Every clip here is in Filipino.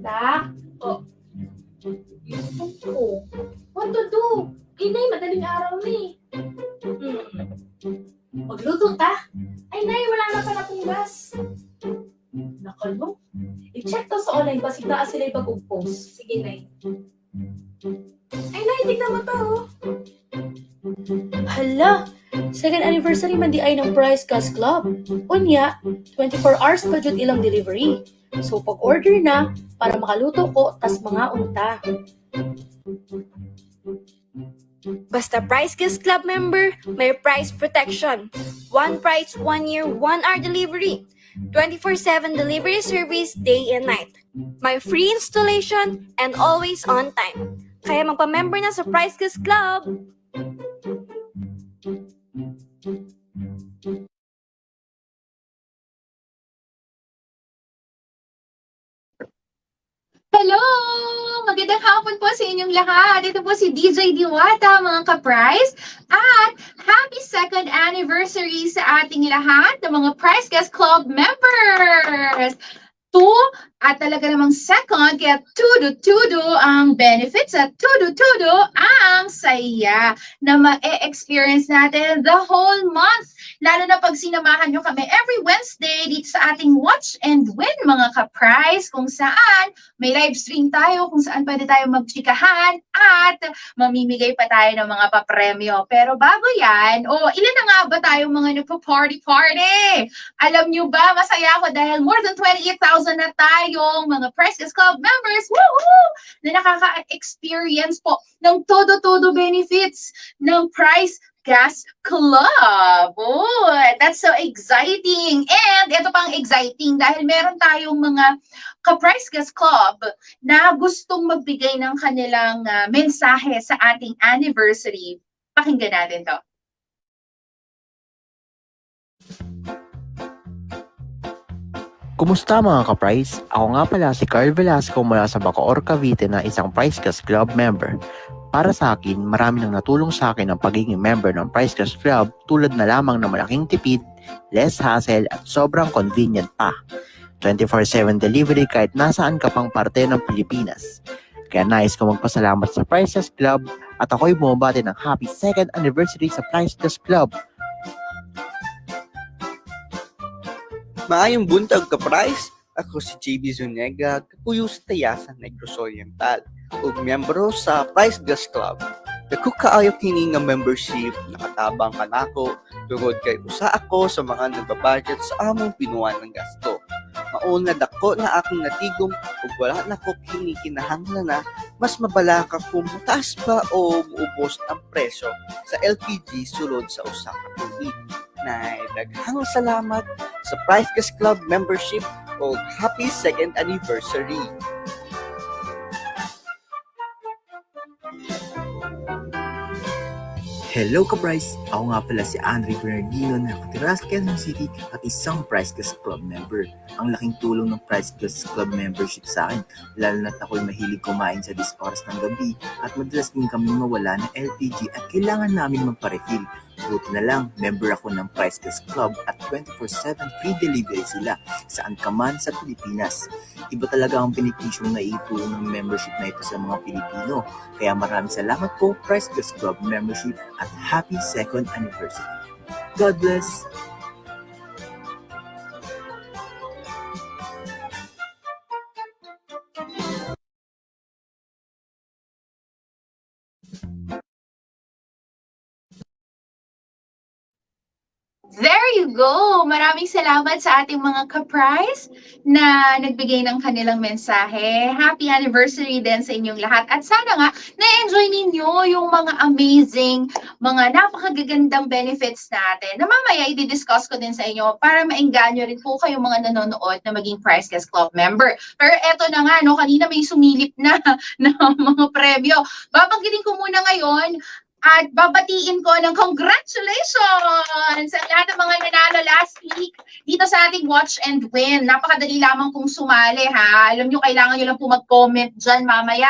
Tak? Oh, YouTube ko. What to do? Inay, madaling araw na eh. Magluto ta? Ay, Nay, wala na pala pong gas. Nakalo? I-check to sa online, basig na sila ipag-post. Sige, Nay. Ay, Nay, tignan mo to. Hala, second anniversary man di ay ng Price Gas Club. Unya, 24 hours pa jud ilang delivery. So pag-order na para makaluto ko tas mga unta. Basta Price Gas Club member, may price protection. One price, 1 year, 1 hour delivery. 24/7 delivery service day and night. May free installation and always on time. Kaya magpa-member na sa Price Gas Club. Hello! Magandang hapon po sa inyong lahat. Ito po si DJ Diwata, mga ka-Price. At happy second anniversary sa ating lahat ng mga Price Guest Club members! At talaga namang second, kaya tudo-tudo ang benefits at tudo-tudo ang saya na ma-experience natin the whole month. Lalo na pag sinamahan nyo kami every Wednesday dito sa ating Watch and Win, mga ka-Price, kung saan may live stream tayo, kung saan pwede tayo magchikahan at mamimigay pa tayo ng mga papremyo. Pero bago yan, ilan na nga ba tayong mga nagpa-party-party? Alam nyo ba, masaya ako dahil more than 28,000 na tayong mga Price Gas Club members, woohoo! Na nakaka-experience po ng todo-todo benefits ng Price Gas Club. Oh, that's so exciting. And ito pang exciting dahil meron tayong mga ka-Price Gas Club na gustong magbigay ng kanilang mensahe sa ating anniversary. Pakinggan natin to. Kumusta mga ka-Price? Ako nga pala si Carl Velasco mula sa Bacoor, Cavite na isang Price Gas Club member. Para sa akin, marami nang natulong sa akin ang pagiging member ng Price Gas Club tulad na lamang ng malaking tipid, less hassle at sobrang convenient pa. 24/7 delivery kahit nasaan ka pang parte ng Pilipinas. Kaya nais ko magpasalamat sa Price Gas Club at ako'y bumabati ng happy second anniversary sa Price Gas Club. Maayong buntag ka-Price. Ako si JB Zuniga, kapuyo sa Tayasan, Negros Oriental, ug miyembro sa Price Gas Club. Dako kaayo kini nga membership, nakatabang ka nako, tungod kay usa ako sa mga nagbabudget sa among pinuan ng gasto. Mauna dako na akong natigom ug wala na ko kini kinahanglan na mas mabala ka kung mutaas pa o muubos ang presyo sa LPG sulod sa usa ka tuig. Daghang salamat sa Price Gas Club membership o happy second anniversary. Hello ka-Price! Ako nga pala si Andre Bernardino na nakatira sa Quezon City at isang Price Gas Club member. Ang laking tulong ng Price Gas Club membership sa akin, lalo na't ako'y mahilig kumain sa oras ng gabi at madalas din kami mawala ng LPG at kailangan namin magpa-refill. Buti na lang, member ako ng Price Gas Club at 24/7 free delivery sila saan ka man sa Pilipinas. Iba talaga ang benepisyong naitulong ng membership na ito sa mga Pilipino. Kaya maraming salamat po Price Gas Club membership at happy second anniversary. God bless! There you go! Maraming salamat sa ating mga ka-Price na nagbigay ng kanilang mensahe. Happy anniversary din sa inyong lahat. At sana nga, na-enjoy ninyo yung mga amazing, mga napakagagandang benefits natin na mamaya i-discuss ko din sa inyo para maengganyo rin po kayong mga nanonood na maging Price Gas Club member. Pero eto na nga, no, kanina may sumilip na mga premyo. Babanggitin ko muna ngayon at babatiin ko ng congratulations sa lahat ng mga nanalo last week dito sa ating Watch and Win. Napakadali lamang pong sumali ha. Alam nyo, kailangan nyo lang po mag-comment dyan mamaya.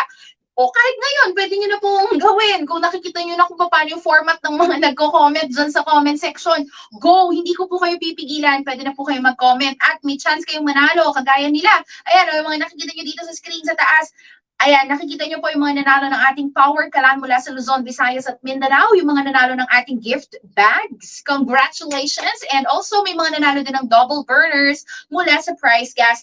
O kahit ngayon, pwede nyo na pong gawin. Kung nakikita nyo na kung paano yung format ng mga nagko-comment dyan sa comment section, go! Hindi ko po kayo pipigilan. Pwede na po kayo mag-comment. At may chance kayong manalo, kagaya nila. Ayan, yung mga nakikita nyo dito sa screen sa taas. Ayan, nakikita nyo po yung mga nanalo ng ating Power Kalan mula sa Luzon, Visayas at Mindanao. Yung mga nanalo ng ating gift bags. Congratulations! And also, may mga nanalo din ng double burners mula sa Price Gas.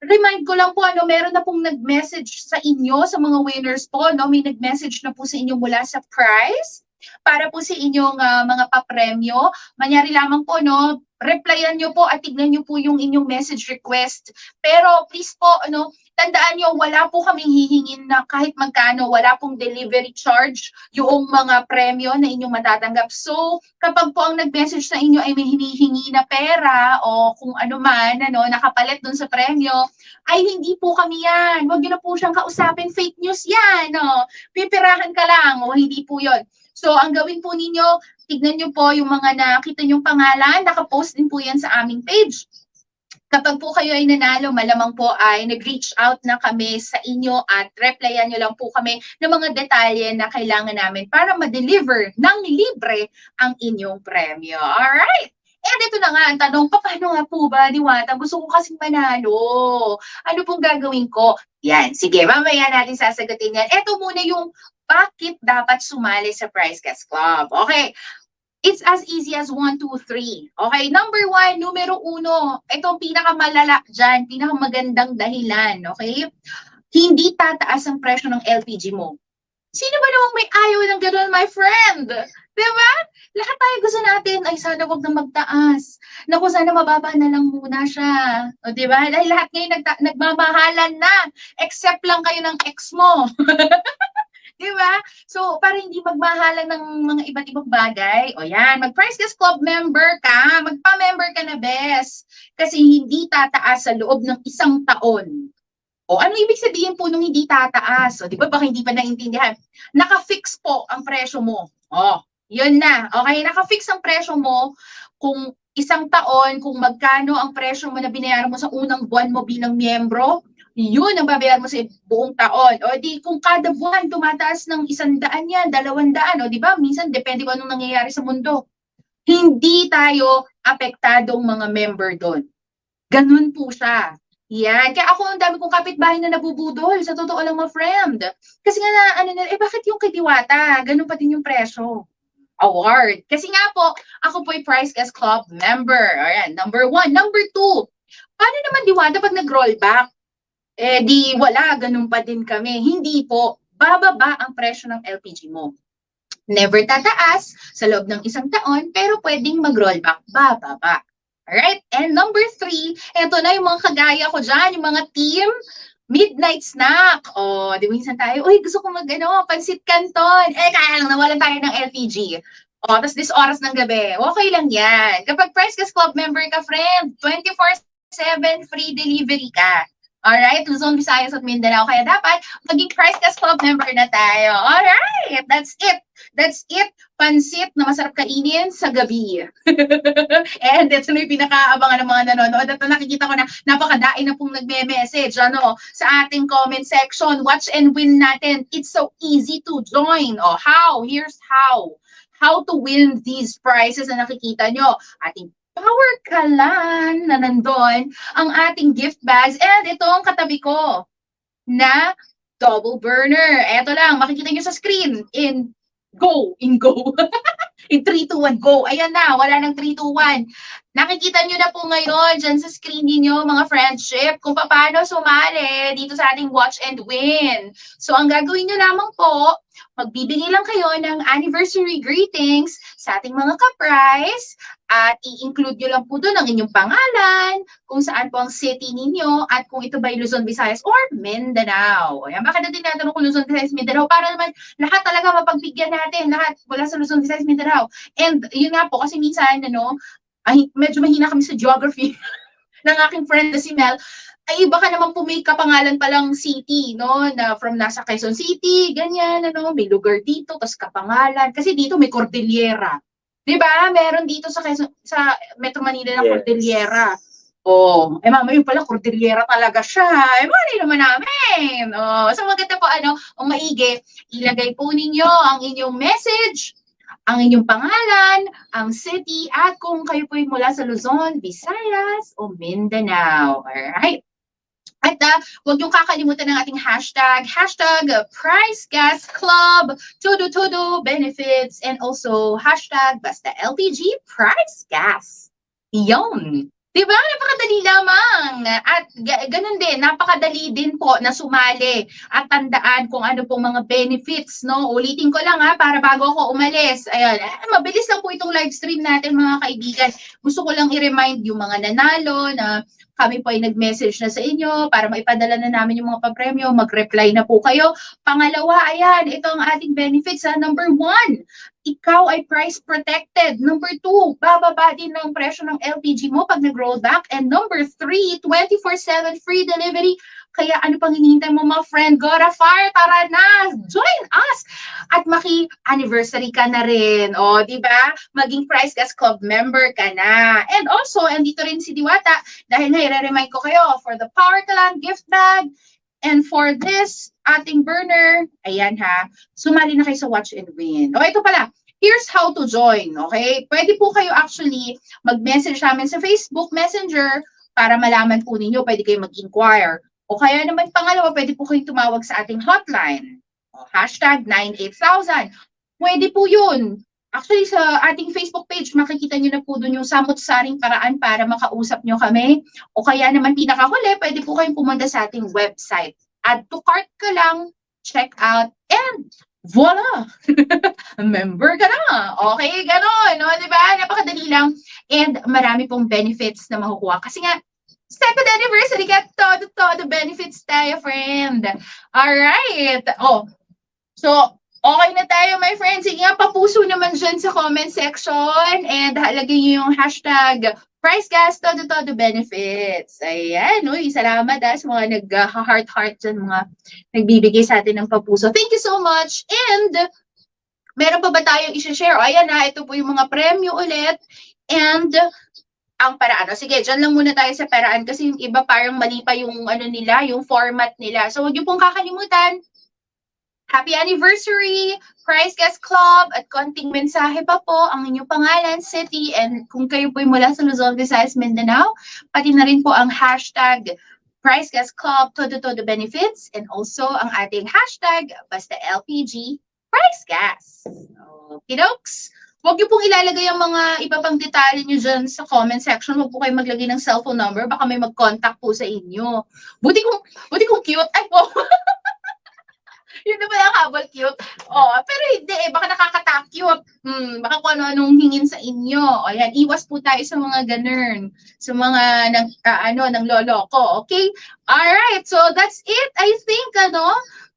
Remind ko lang po, meron na pong nag-message sa inyo, sa mga winners po, may nag-message na po sa inyo mula sa prize para po sa inyong mga papremyo. Manyari lamang po, replyan nyo po at tignan nyo po yung inyong message request. Pero please po, tandaan nyo, wala po kaming hihingin na kahit magkano, wala pong delivery charge yung mga premyo na inyong matatanggap. So, kapag po ang nag-message sa inyo ay may hinihingi na pera o kung ano man, nakapalit dun sa premyo, ay hindi po kami yan. Huwag nyo na po siyang kausapin, fake news yan. Pipirahan ka lang, o hindi po yon. So, ang gawin po ninyo, tignan nyo po yung mga nakita nyong pangalan, nakapost din po yan sa aming page. Kapag po kayo ay nanalo, malamang po ay nag-reach out na kami sa inyo at replyan nyo lang po kami ng mga detalye na kailangan namin para ma-deliver ng libre ang inyong premyo. Alright! And ito na nga ang tanong, paano nga po ba, Diwata? Gusto ko kasing manalo. Ano pong gagawin ko? Yan, sige, mamaya natin sasagutin yan. Ito muna yung bakit dapat sumali sa Price Gas Club. Okay, it's as easy as 1, 2, 3. Okay, number 1, numero 1, ito ang pinakamalala dyan, pinakamagandang dahilan, okay? Hindi tataas ang presyo ng LPG mo. Sino ba namang may ayaw ng gano'n, my friend? Diba? Lahat tayo gusto natin, ay sana wag na magtaas. Naku, sana mababa na lang muna siya. O diba? Dahil lahat ngayon nagmamahalan na, except lang kayo ng ex mo. Diba? So, para hindi magmahalan ng mga iba't ibang bagay, o yan, mag-Price Gas Club member ka, magpa-member ka na, bes. Kasi hindi tataas sa loob ng 1 taon. O ano ibig sabihin po nung hindi tataas? O, di ba baka hindi pa naintindihan? Naka-fix po ang presyo mo. O, yun na. Okay, naka-fix ang presyo mo kung 1 taon, kung magkano ang presyo mo na binayaran mo sa unang buwan mo bilang miyembro, yun ang babayaran mo sa buong taon. O di, kung kada buwan tumataas ng 100 yan, 200, o di ba? Minsan, depende kung anong nangyayari sa mundo. Hindi tayo apektadong mga member doon. Ganun po siya. Yan. Kaya ako, ang dami kong kapitbahay na nabubudol. Sa totoo lang, my friend. Kasi nga, bakit yung kay Diwata? Ganun pa din yung presyo. Award. Kasi nga po, ako po ay Price Gas Club member. Ayan, number 1. Number 2, paano naman, Diwata, pag nag-rollback? Di wala, ganun pa din kami. Hindi po, bababa ang presyo ng LPG mo. Never tataas sa loob ng 1 taon, pero pwedeng mag-rollback, bababa. Alright? And number 3, eto na yung mga kagaya ko dyan, yung mga team midnight snack. O, di minsan tayo, uy, gusto ko pansit canton. Kaya lang, nawalan tayo ng LPG. O, tapos this oras ng gabi, okay lang yan. Kapag Price Gas Club member ka, friend, 24/7 free delivery ka. Alright, Luzon, Visayas at Mindanao. Kaya dapat maging Price Gas Club member na tayo. Alright, that's it. That's it. Pansit na masarap kainin sa gabi. And ito na yung pinakaabangan ng mga nanonood. At nakikita ko na napakadaing na pong nagme-message sa ating comment section. Watch and win natin. It's so easy to join. How? Here's how. How to win these prizes na nakikita nyo. Ating Power Kalan na nandun, ang ating gift bags, and ito ang katabi ko na double burner. Ito lang, makikita nyo sa screen. In go. In 3, 2, 1, go. Ayan na, wala nang 3, 2, 1. Nakikita nyo na po ngayon dyan sa screen niyo mga friendship kung paano sumali dito sa ating watch and win. So, ang gagawin nyo lamang po, magbibigay lang kayo ng anniversary greetings sa ating mga ka-prize at i-include nyo lang po doon ang inyong pangalan, kung saan po ang city ninyo, at kung ito ba ay Luzon, Visayas, or Mindanao. Ayan, baka natin natanong kung Luzon, Visayas, Mindanao, para naman lahat talaga mapagbigyan natin, lahat wala sa Luzon, Visayas, Mindanao. And yun nga po, kasi minsan, ay, medyo mahina kami sa geography ng aking friend na si Mel, ay baka naman po may kapangalan palang city, na from nasa Quezon City, ganyan, may lugar dito, tapos kapangalan. Kasi dito may Cordillera. Diba? Meron dito sa Metro Manila na Cordillera. Oh, mama yun pala, kordillera talaga siya. Mali naman namin. Oh, so maganda po, ang maigi, ilagay po ninyo ang inyong message, ang inyong pangalan, ang city, at kung kayo po ay mula sa Luzon, Visayas, o Mindanao. Alright? At huwag niyong kakalimutan ng ating hashtag Price Gas Club, Todo Benefits, and also hashtag basta LPG Price Gas. Yun. Diba? Napakadali lamang. At ganun din, napakadali din po na sumali at tandaan kung ano pong mga benefits, no? Ulitin ko lang para bago ako umalis. Ayan, mabilis lang po itong live stream natin mga kaibigan. Gusto ko lang i-remind yung mga nanalo na kami po ay nag-message na sa inyo para maipadala na namin yung mga papremyo. Mag-reply na po kayo. Pangalawa, ayan, ito ang ating benefits. Number 1, ikaw ay price protected. Number 2, bababa din ng presyo ng LPG mo pag nag-rollback. And number 3, 24/7 free delivery. Kaya ano pang hinihintay mo mga friend? Go to fire, tara na! Join us! At maki-anniversary ka na rin. O, di ba? Maging Price Gas Club member ka na. And also, andito rin si Diwata dahil na i-remind ko kayo for the Power Kalan gift bag. And for this, ating burner, ayan sumali na kayo sa Watch and Win. O, ito pala, here's how to join, okay? Pwede po kayo actually mag-message namin sa Facebook Messenger para malaman po ninyo, pwede kayo mag-inquire. O kaya naman pangalawa, pwede po kayong tumawag sa ating hotline. O, hashtag 98000. Pwede po yun. Actually, sa ating Facebook page, makikita nyo na po doon yung samot-saring paraan para makausap nyo kami. O kaya naman pinakahuli, pwede po kayong pumunta sa ating website. Add to cart ka lang, check out, and voila! Member ka na! Okay, gano'n, no? Diba? Napakadali lang. And marami pong benefits na makukuha. Kasi nga, second anniversary, got todo benefits tayo, friend. Alright. Oh, so, okay na tayo, my friends. Sige nga, papuso naman dyan sa comment section. And halagay nyo yung hashtag Price Gas, todo benefits. Ayan, uy, salamat sa mga nag-heart-heart dyan, mga nagbibigay sa atin ng papuso. Thank you so much. And, meron pa ba tayong i-share? O, ayan ito po yung mga premyo ulit. And, ang paraan. Sige, dyan lang muna tayo sa paraan kasi yung iba parang mali pa yung nila, yung format nila. So, huwag niyo pong kakalimutan. Happy anniversary, Price Gas Club, at konting mensahe pa po ang inyong pangalan, city, and kung kayo po mula sa Luzon, Visayas, Mindanao, pati na rin po ang hashtag Price Gas Club, todo benefits, and also ang ating hashtag basta LPG Price Gas. Okay, dokes? Huwag niyo pong ilalagay ang mga iba pang detalye niyo dyan sa comment section. Huwag po kayo maglagay ng cellphone number. Baka may mag-contact po sa inyo. Buti kong cute. Ay po. Yun na pala habol cute. Oh, pero hindi baka nakakatakute. Baka kung ano-anong hingin sa inyo. O yan, iwas po tayo sa mga ganun. Sa mga ng lolo ko. Okay? Alright, so that's it. I think,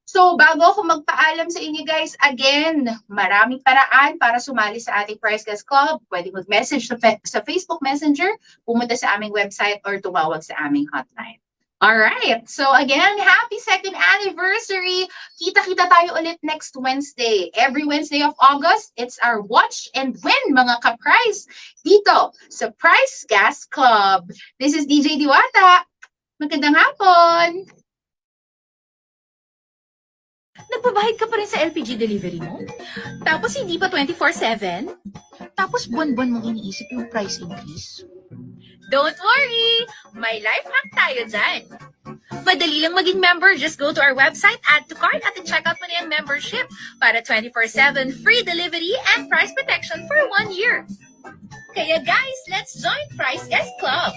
So, bago ako magpaalam sa inyo guys, again, maraming paraan para sumali sa ating Price Gas Club. Pwede mag-message sa Facebook Messenger, pumunta sa aming website, or tumawag sa aming hotline. Alright, so again, happy second anniversary! Kita-kita tayo ulit next Wednesday. Every Wednesday of August, it's our Watch and Win, mga ka-price, dito sa Price Gas Club. This is DJ Diwata. Magandang hapon! Nagbabayad ka pa rin sa LPG delivery mo? Tapos hindi pa 24/7? Tapos buwan-buwan mong iniisip yung price increase? Don't worry! May life hack tayo dyan! Madali lang maging member. Just go to our website, add to cart, at check out mo na yung membership para 24/7 free delivery and price protection for 1 year. Kaya guys, let's join Price Gas Club!